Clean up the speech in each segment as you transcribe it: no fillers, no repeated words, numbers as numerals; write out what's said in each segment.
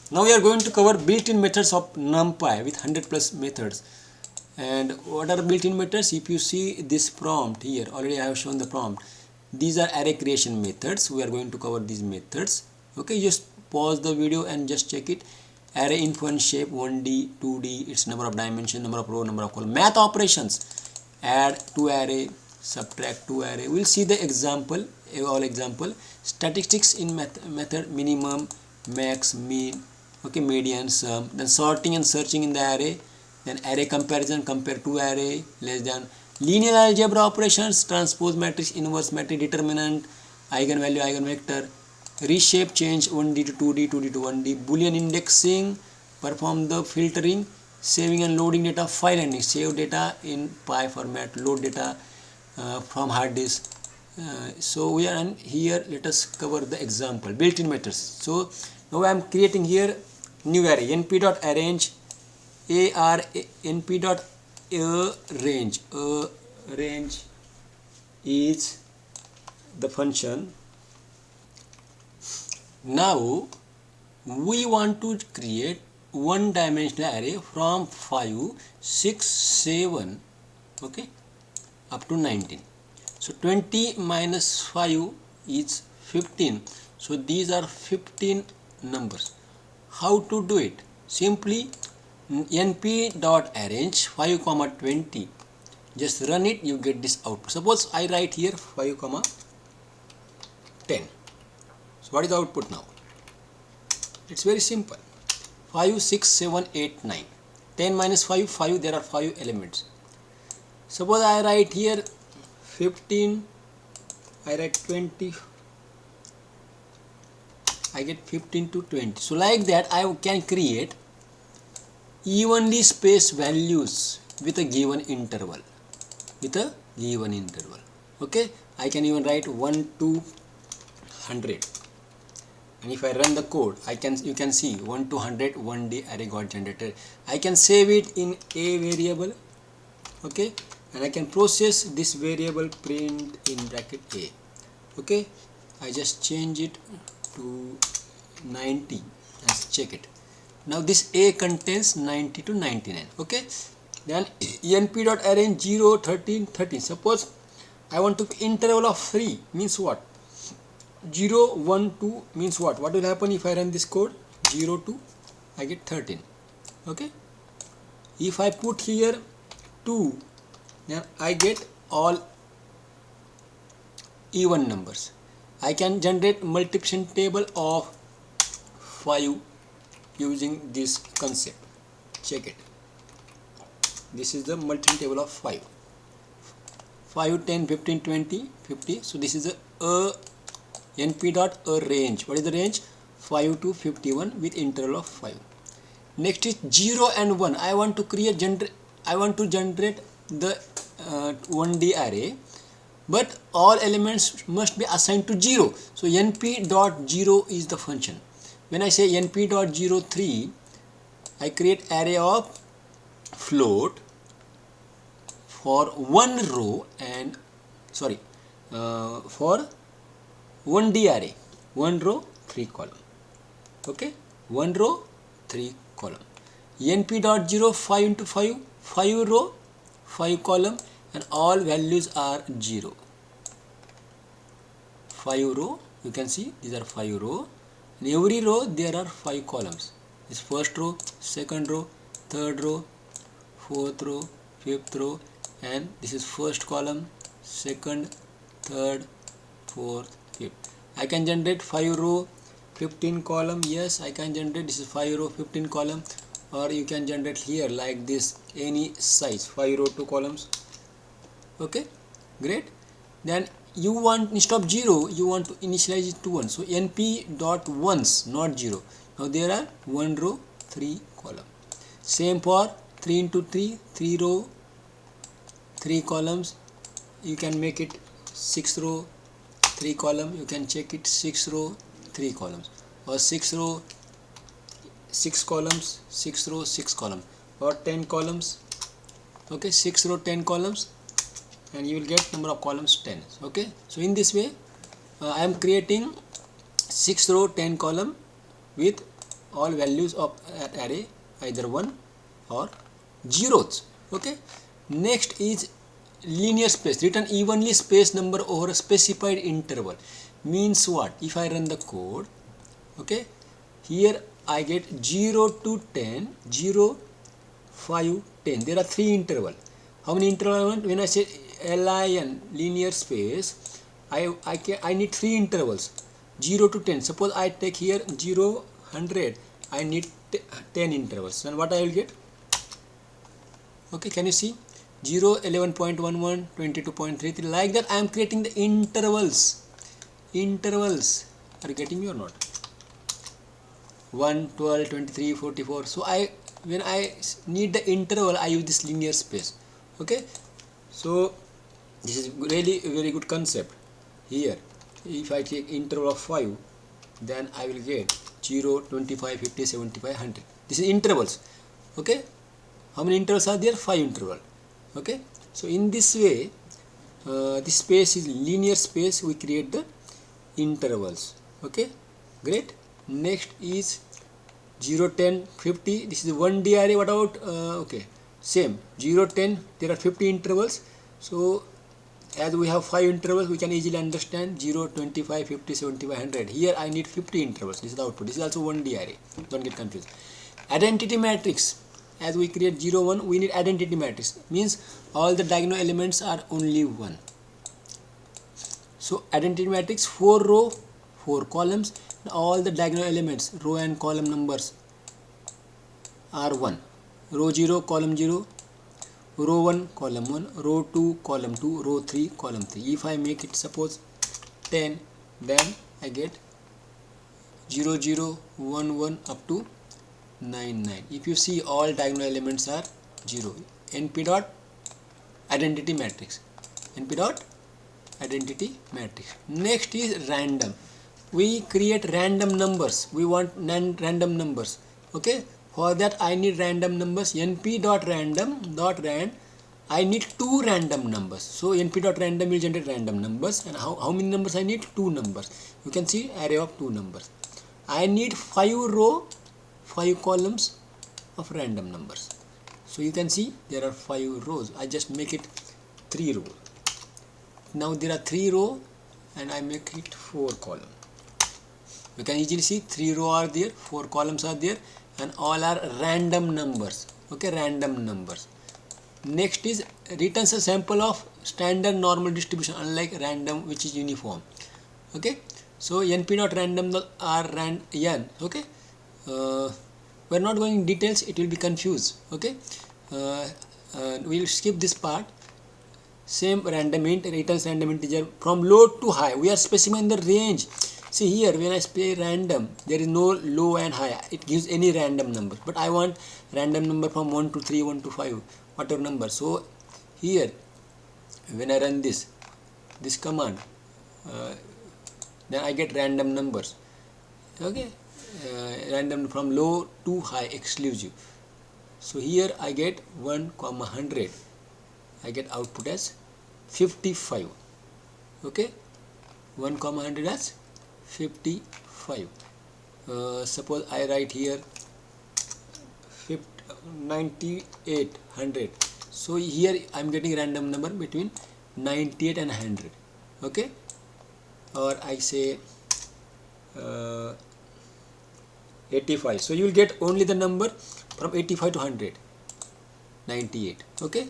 Now we are going to cover built-in methods of NumPy with 100 plus methods. And what are built-in methods? If you see this prompt here, already I have shown the prompt. These are array creation methods. We are going to cover these methods. Okay, just pause the video and just check it. Array info and shape 1D, 2D, its number of dimension, number of row, number of column. Math operations, add to array, subtract to array. We'll see the example, all example. Statistics in method, minimum, max, mean, okay, median, sum. Then sorting and searching in the array. Then array comparison, compare to array, less than. Linear algebra operations, transpose matrix, inverse matrix, determinant, eigenvalue, eigenvector. Reshape, change 1D to 2D, 2D to 1D. Boolean indexing, perform the filtering, saving and loading data, file ending, save data in Py format, load data from hard disk. So we are here. Let us cover the example built-in methods. So now I am creating here new array np.arrange np.arrange. Arrange is the function. Now we want to create one dimensional array from 5, 6, 7, okay, up to 19. So 20 minus 5 is 15. So these are 15 numbers. How to do it? Simply np.arrange 5, 20. Just run it, you get this output. Suppose I write here 5, 10. So what is the output now? It's very simple. 5, 6, 7, 8, 9. 10 minus 5, 5. There are 5 elements. Suppose I write here 15. I write 20. I get 15 to 20. So like that I can create evenly spaced values with a given interval. Okay. I can even write 1 to 100. And if I run the code, you can see 1 to 100 1D array got generated. I can save it in a variable, okay, and I can process this variable print in bracket a. Okay, I just change it to 90 and check it. Now this a contains 90 to 99. Okay, then np.arrange 0, 13, 13. Suppose I want to interval of 3 means what? 0, 1, 2 means what? What will happen if I run this code? 0 to I get 13. Okay. If I put here 2, then I get all even numbers. I can generate multiplication table of 5 using this concept. Check it. This is the multiplication table of 5. 5, 10, 15, 20, 50. So this is a np.arrange. What is the range? 5 to 51 with interval of 5. Next is 0 and 1. I want to generate the 1D array, but all elements must be assigned to 0. So np.0 is the function. When I say np.03, I create array of float for one row and for 1D array, 1 row 3 column. Okay, 1 row 3 column. np.0 5 into 5, 5 row 5 column, and all values are 0. 5 row, you can see these are 5 row. In every row there are 5 columns. This first row, second row, third row, fourth row, fifth row, and this is first column, second, third, fourth, fifth. I can generate 5 row 15 column. Yes, I can generate. This is 5 row 15 column, or you can generate here like this, any size, 5 row 2 columns. Okay, great. Then you want, instead of 0, you want to initialize it to 1. So np.ones, not 0. Now there are 1 row 3 column. Same for 3 into 3, 3 row 3 columns. You can make it 6 row 3 column. You can check it 6 row 3 columns, or 6 row 6 columns, 6 row 6 column, or 10 columns. Okay, 6 row 10 columns, and you will get number of columns 10. Okay, so in this way I am creating 6 row 10 column with all values of that array, either 1 or zeros. Okay. Next is linear space, return evenly spaced number over a specified interval. Means what? If I run the code, okay, here I get 0 to 10, 0, 5, 10. There are 3 intervals. How many intervals I want? When I say LIN, linear space, I need 3 intervals, 0 to 10. Suppose I take here 0, 100, I need 10 intervals. And what I will get? Okay, can you see? 0, 11.11, 22.33. Like that I am creating the intervals. Intervals. Are you getting me or not? 1, 12, 23, 44. So when I need the interval, I use this linear space. Okay. So this is really a very good concept. Here, if I take interval of 5, then I will get 0, 25, 50, 75, 100. This is intervals. Okay. How many intervals are there? 5 intervals. Okay. So in this way, this space is linear space. We create the intervals. Okay. Great. Next is 0, 10, 50. This is 1D array. What about okay, same 0, 10. There are 50 intervals. So as we have 5 intervals, we can easily understand 0, 25, 50, 75, 100. Here I need 50 intervals. This is the output. This is also 1D array. Don't get confused. Identity matrix. As we create 0, 1, we need identity matrix. Means all the diagonal elements are only 1. So identity matrix, 4 row, 4 columns. All the diagonal elements, row and column numbers are 1. Row 0, column 0, row 1, column 1, row 2, column 2, row 3, column 3. If I make it suppose 10, then I get 0, 0, 1, 1 up to 9, 9. If you see, all diagonal elements are 0. NP.identity matrix. NP.identity matrix. Next is random. We create random numbers. We want random numbers. Okay. For that I need random numbers. NP.random.rand. I need 2 random numbers. So NP.random will generate random numbers. And how many numbers I need? 2 numbers. You can see array of 2 numbers. I need 5 row, 5 columns of random numbers. So you can see there are 5 rows. I just make it 3 rows. Now there are 3 rows and I make it 4 columns. You can easily see 3 rows are there, 4 columns are there, and all are random numbers. Okay, random numbers. Next is returns a sample of standard normal distribution, unlike random which is uniform. Okay, so NP.random are n. Okay, we are not going in details, it will be confused. Okay, we will skip this part. Same random int returns random integer from low to high. We are specifying the range. See here, when I say random, there is no low and high. It gives any random number. But I want random number from 1 to 3, 1 to 5, whatever number. So here, when I run this command, then I get random numbers. Okay, random from low to high, exclusive. So here I get 1, 100. I get output as 55. Okay, 1, 100 as 55. Suppose I write here 9800. So here I am getting random number between 98 and 100. Okay, or I say 85. So you will get only the number from 85 to 100, 98. Okay,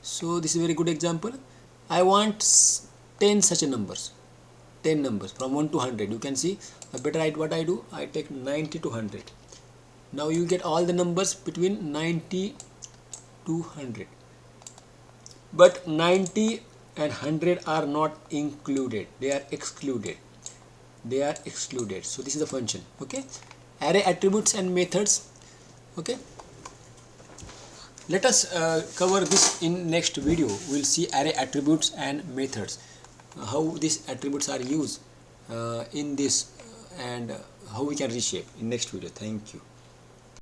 so this is a very good example. I want 10 such numbers. 10 numbers from 1 to 100. You can see, better what I do, I take 90 to 100. Now you get all the numbers between 90 to 100. But 90 and 100 are not included. They are excluded. They are excluded. So this is the function. Okay. Array attributes and methods. Okay. Let us cover this in next video. We will see array attributes and methods. How these attributes are used in this and how we can reshape in next video. Thank you.